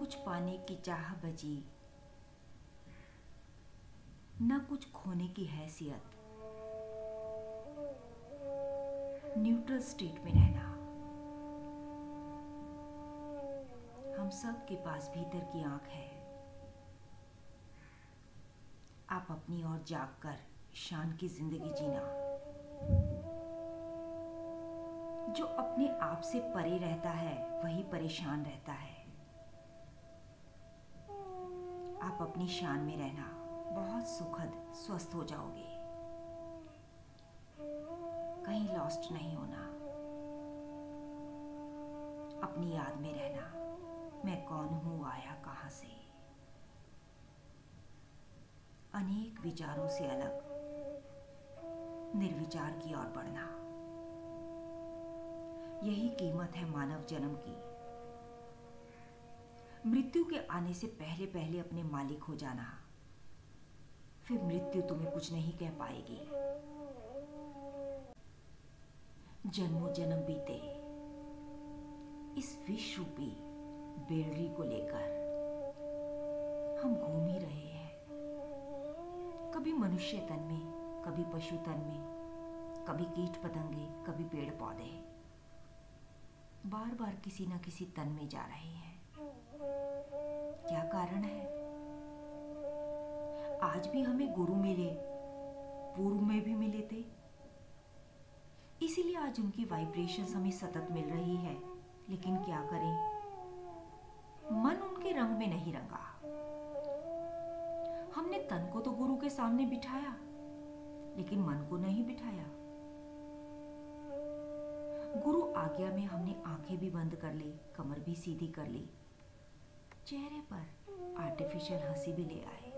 कुछ पाने की चाह बची, न कुछ खोने की हैसियत, न्यूट्रल स्टेट में रहना। हम सब के पास भीतर की आंख है। आप अपनी ओर जागकर शान की जिंदगी जीना। जो अपने आप से परे रहता है वही परेशान रहता है। आप अपनी शान में रहना, बहुत सुखद स्वस्थ हो जाओगे। कहीं लॉस्ट नहीं होना। अपनी याद में रहना, मैं कौन हूं, आया कहां से। अनेक विचारों से अलग निर्विचार की ओर बढ़ना। यही कीमत है मानव जन्म की। मृत्यु के आने से पहले पहले अपने मालिक हो जाना, फिर मृत्यु तुम्हें कुछ नहीं कह पाएगी। जन्मों जन्म बीते इस विष रूपी बेड़री को लेकर हम घूम ही रहे हैं। कभी मनुष्य तन में, कभी पशु तन में, कभी कीट पतंगे, कभी पेड़ पौधे। बार बार किसी न किसी तन में जा रहे हैं। क्या कारण है? आज भी हमें गुरु मिले, पूर्व में भी मिले थे, इसीलिए आज उनकी वाइब्रेशंस हमें सतत मिल रही है। लेकिन क्या करें, मन उनके रंग में नहीं रंगा। हमने तन को तो गुरु के सामने बिठाया, लेकिन मन को नहीं बिठाया। गुरु आज्ञा में हमने आंखें भी बंद कर ली, कमर भी सीधी कर ली, चेहरे पर आर्टिफिशियल हंसी भी ले आए,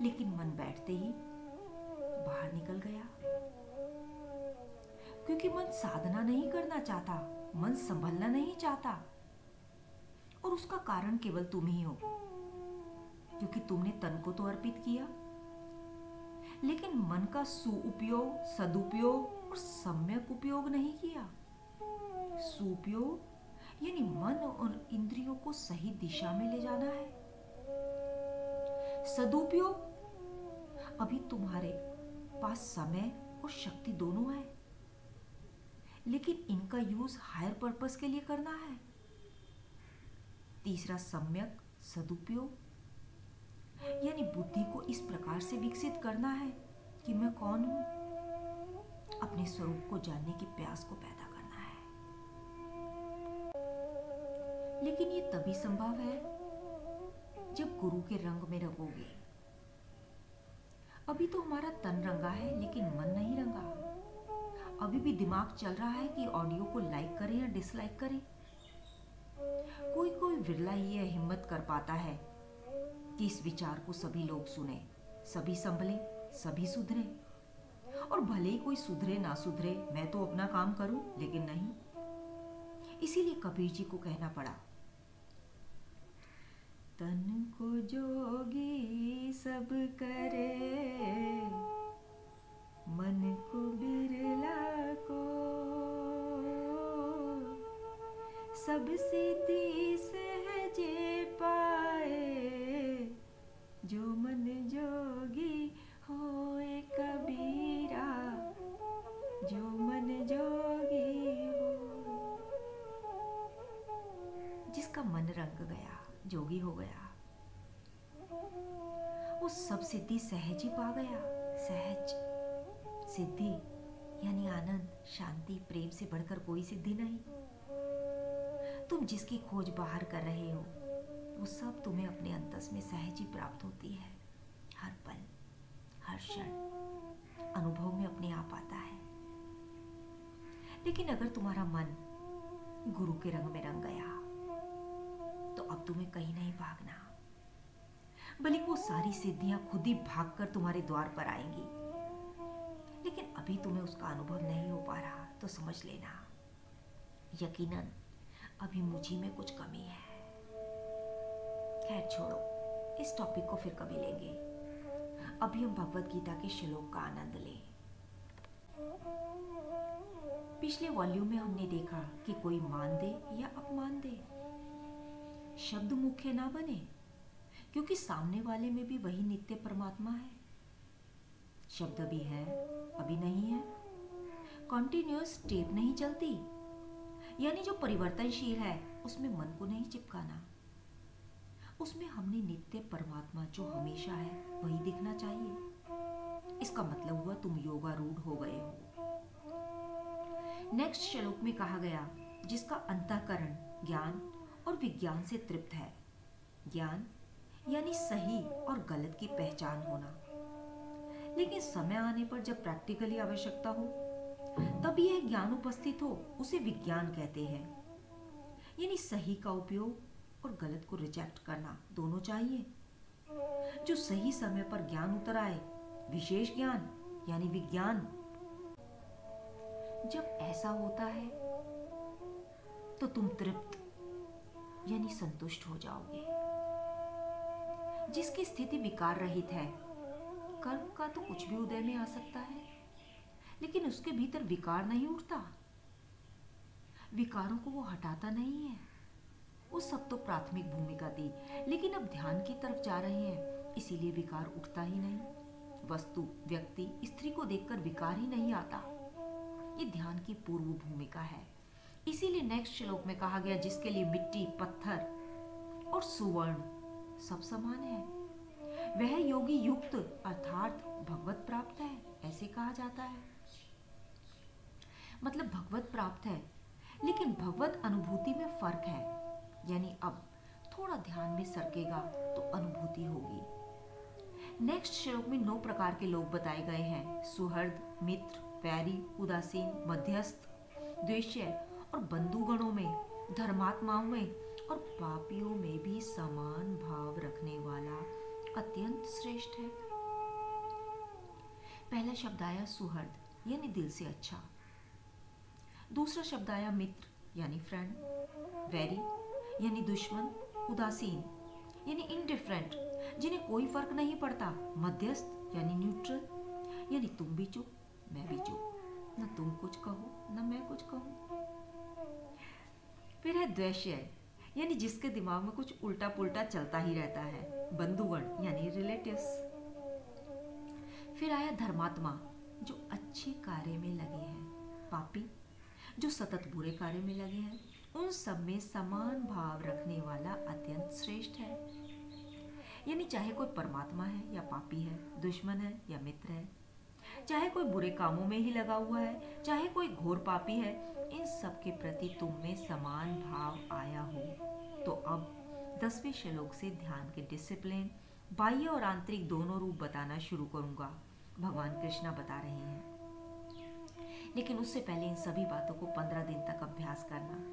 लेकिन मन बैठते ही बाहर निकल गया। क्योंकि मन साधना नहीं करना चाहता, मन संभलना नहीं चाहता, और उसका कारण केवल तुम ही हो। क्योंकि तुमने तन को तो अर्पित किया, लेकिन मन का सुउपयोग, सदुपयोग और सम्यक उपयोग नहीं किया। सुउपयोग यानी मन और इंद्रियों को सही दिशा में ले जाना है। सदुपयोग, अभी तुम्हारे पास समय और शक्ति दोनों है, लेकिन इनका यूज हायर पर्पस के लिए करना है। तीसरा सम्यक सदुपयोग, यानी बुद्धि को इस प्रकार से विकसित करना है कि मैं कौन हूं, अपने स्वरूप को जानने की प्यास को पैदा करना है। लेकिन ये तभी संभव है जब गुरु के रंग में रंगोगे। अभी तो हमारा तन रंगा है, लेकिन मन नहीं रंगा। अभी भी दिमाग चल रहा है कि ऑडियो को लाइक करें या डिसलाइक करें। कोई कोई विरला ही यह हिम्मत कर पाता है कि इस विचार को सभी लोग सुने, सभी संभले, सभी सुधरे। और भले ही कोई सुधरे ना सुधरे, मैं तो अपना काम करूं, लेकिन नहीं। इसीलिए कबीर जी को कहना पड़ा, तन को जोगी सब करे, मन को बिरला को, सब सिद्धि सहजे पाए, जो मन जोगी होए कबीरा, जो मन जोगी हो। जिसका मन रंग गया, जोगी हो गया, वो सब सिद्धि सहज ही पा गया। सहज सिद्धि यानी आनंद, शांति, प्रेम से बढ़कर कोई सिद्धि नहीं। तुम जिसकी खोज बाहर कर रहे हो, वो सब तुम्हें अपने अंतस में सहज ही प्राप्त होती है। हर पल, हर क्षण अनुभव में अपने आप आता है। लेकिन अगर तुम्हारा मन गुरु के रंग में रंग गया, तो अब तुम्हें कहीं नहीं भागना। बल्कि वो सारी सिद्धियां खुद ही भागकर तुम्हारे द्वार पर आएंगी। लेकिन अभी तुम्हें उसका अनुभव नहीं हो पा रहा, तो समझ लेना, यकीनन अभी मुझी में कुछ कमी है। खैर छोड़ो, इस टॉपिक को फिर कभी लेंगे। अभी हम भगवत गीता के श्लोक का आनंद लें। पिछले वॉल्यूम में हमने देखा कि कोई मान दे या अपमान दे, शब्द मुख्य ना बने, क्योंकि सामने वाले में भी वही नित्य परमात्मा है। शब्द भी है, अभी नहीं है। कॉन्टिन्यूअस टेप नहीं चलती, यानी जो परिवर्तनशील है उसमें मन को नहीं चिपकाना। उसमें हमने नित्य परमात्मा जो हमेशा है वही दिखना चाहिए। इसका मतलब हुआ तुम योगारूढ़ हो गए हो। नेक्स्ट श्लोक में कहा गया, जिसका अंतःकरण ज्ञान और विज्ञान से तृप्त है। ज्ञान यानी सही और गलत की पहचान होना। लेकिन समय आने पर जब प्रैक्टिकली आवश्यकता हो तब यह ज्ञान उपस्थित हो, उसे विज्ञान कहते हैं। यानी सही का उपयोग और गलत को रिजेक्ट करना दोनों चाहिए। जो सही समय पर ज्ञान उतर आए, विशेष ज्ञान यानी विज्ञान। जब ऐसा होता है तो तुम तृप्त यानी संतुष्ट हो जाओगे। जिसकी स्थिति विकार रहित है, कर्म का तो कुछ भी उदय में आ सकता है, लेकिन उसके भीतर विकार नहीं उठता। विकारों को वो हटाता नहीं है। वो सब तो प्राथमिक भूमिका दी, लेकिन अब ध्यान की तरफ जा रहे हैं, इसीलिए विकार उठता ही नहीं। वस्तु, व्यक्ति, स्त्री को देखकर विकार ही नहीं आता। ये ध्यान की पूर्व भूमिका है। इसीलिए नेक्स्ट श्लोक में कहा गया, जिसके लिए मिट्टी, पत्थर और सुवर्ण सब समान है, वह योगी युक्त अर्थात भगवत प्राप्त है, ऐसे कहा जाता है। मतलब भगवत प्राप्त है, लेकिन भगवत अनुभूति में फर्क है। यानी अब थोड़ा ध्यान में सरकेगा तो अनुभूति होगी। नेक्स्ट श्लोक में 9 प्रकार के लोग बताए गए हैं। सुहृद, मित्र, वैरी, उदासीन, मध्यस्थ, द्वेष्य और बंधुगणों में, धर्मात्माओं में और पापियों में भी समान भाव रखने वाला अत्यंत श्रेष्ठ है। पहला शब्द आया सुहृद, यानी दिल से अच्छा। दूसरा शब्द आया मित्र यानी फ्रेंड, वैरी यानी दुश्मन, उदासीन यानी इनडिफरेंट, जिन्हें कोई फर्क नहीं पड़ता, मध्यस्थ यानी न्यूट्रल, यानी तुम भी चुप मैं भी चुप, न तुम कुछ कहो न मैं कुछ कहूं। फिर है द्वेष्य, यानी जिसके दिमाग में कुछ उल्टा पुल्टा चलता ही रहता है, बंधुगण यानी रिलेटिव्स। फिर आया धर्मात्मा, जो अच्छे कार्य में लगे हैं, पापी जो सतत बुरे कार्य में लगे हैं। उन सब में समान भाव रखने वाला अत्यंत श्रेष्ठ है। यानी चाहे कोई परमात्मा है या पापी है, दुश्मन है या मित्र है, चाहे कोई बुरे कामों में ही लगा हुआ है, चाहे कोई घोर पापी है, इन सब के प्रति तुम में समान भाव आया हो। तो अब 10वें श्लोक से ध्यान के डिसिप्लिन, बाह्य और आंतरिक दोनों रूप बताना शुरू करूंगा। भगवान कृष्णा बता रहे हैं, लेकिन उससे पहले इन सभी बातों को 15 दिन तक अभ्यास करना।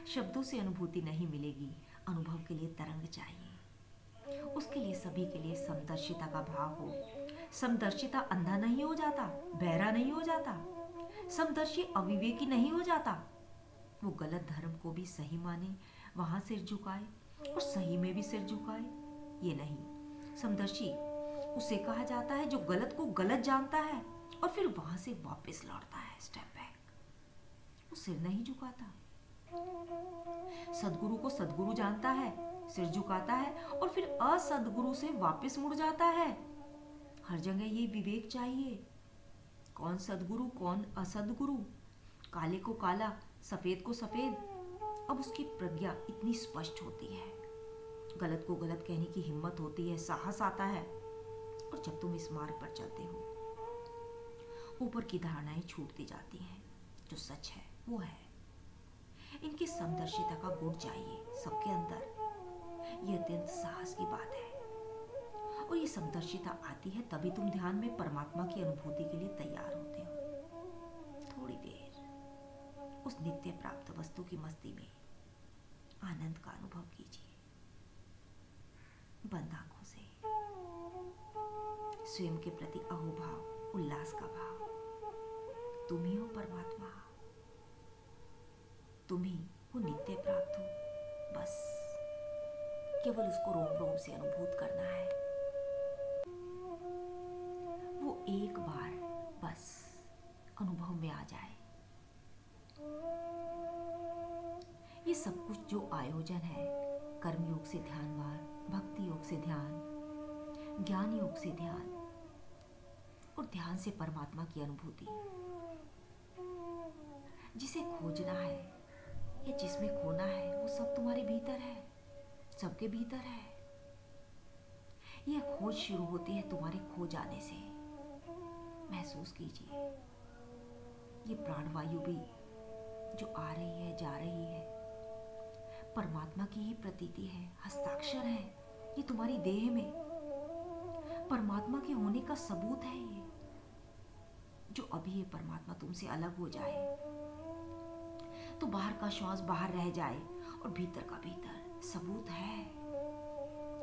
शब्दों से अनुभूति नहीं मिलेगी, अनुभव के लिए तरंग चाहिए। उसके लिए सभी के लिए समदर्शिता का भाव हो। समदर्शिता अंधा नहीं हो जाता, बहरा नहीं हो जाता, समदर्शी अविवेकी नहीं हो जाता। वो गलत धर्म को भी सही माने, वहां सिर झुकाए, और सही में भी सिर झुकाए, ये नहीं। समदर्शी उसे कहा जाता है जो गलत को गलत जानता है और फिर वहां से वापस लौटता है, स्टेप बैक। वो सिर नहीं झुकाता। सदगुरु को सदगुरु जानता है, सिर झुकाता है और फिर असदगुरु से वापस मुड़ जाता है। हर जगह ये विवेक चाहिए, कौन सदगुरु कौन असदगुरु, काले को काला सफेद को सफेद। अब उसकी प्रज्ञा इतनी स्पष्ट होती है, गलत को गलत कहने की हिम्मत होती है, साहस आता है। और जब तुम इस मार्ग पर चलते हो, ऊपर की धारणाएं छूटती जाती हैं, जो सच है वो है। इनकी समदर्शिता का गुण चाहिए सबके अंदर। यह अत्यंत साहस की बात है, और ये समदर्शिता आती है तभी तुम ध्यान में परमात्मा की अनुभूति के लिए तैयार होते हो। थोड़ी देर उस नित्य प्राप्त वस्तु की मस्ती में आनंद का अनुभव कीजिए, बंद आंखों से। स्वयं के प्रति अहोभाव, उल्लास का भाव। तुम ही हो परमात्मा, तुम ही वो नित्य प्राप्त हो। बस केवल उसको रोम रोम से अनुभूत करना है। वो एक बार बस अनुभव में आ जाए। ये सब कुछ जो आयोजन है कर्म योग से ध्यानवान, भक्ति योग से ध्यान, ज्ञान योग से ध्यान और ध्यान से परमात्मा की अनुभूति। जिसे खोजना है या जिसमें खोना है वो सब तुम्हारे भीतर है, सबके भीतर है। यह खोज शुरू होती है तुम्हारे खो जाने से। महसूस कीजिए, ये प्राणवायु भी जो आ रही है, जा रही है, परमात्मा की ही प्रतीति है, हस्ताक्षर है ये तुम्हारी देह में। परमात्मा के होने का सबूत है ये। जो अभी ये परमात्मा तुमसे अलग हो जाए तो बाहर का श्वास बाहर रह जाए और भीतर का भीतर सबूत है।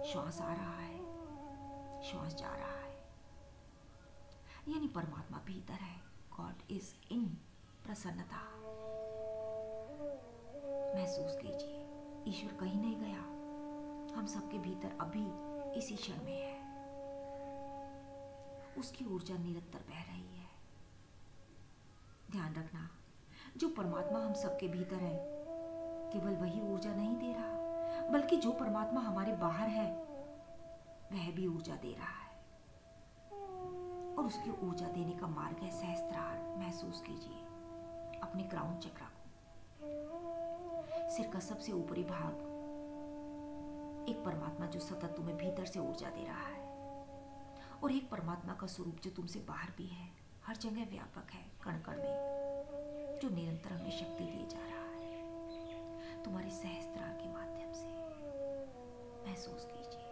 श्वास आ रहा है, श्वास जा रहा है, यानी परमात्मा भीतर है। गॉड इज इन प्रसन्नता। महसूस कीजिए, ईश्वर कहीं नहीं गया, हम सबके भीतर अभी इसी क्षण में है। उसकी ऊर्जा निरंतर बह रही है। ध्यान रखना, जो परमात्मा हम सबके भीतर है केवल वही ऊर्जा नहीं दे रहा, बल्कि जो परमात्मा हमारे बाहर है वह भी ऊर्जा दे रहा है। और उसकी ऊर्जा देने का मार्ग है सहस्त्रार। महसूस कीजिए अपने क्राउन चक्रा को, सिर का सबसे ऊपरी भाग। एक परमात्मा जो सतत तुम्हें भीतर से ऊर्जा दे रहा है और एक परमात्मा का स्वरूप जो तुमसे बाहर भी है, हर जगह व्यापक है, कण कण में, जो निरंतर हमें शक्ति दे जा रहा है तुम्हारे सहस्त्रार के माध्यम से। महसूस कीजिए।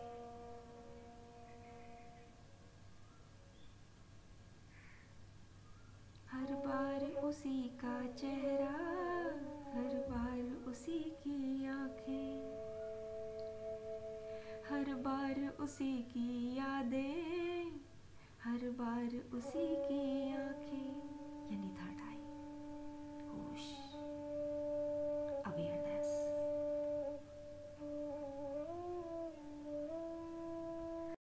हर बार उसी का चेहरा, हर बार उसी की आंखें, हर बार उसी की यादें, हर बार उसी की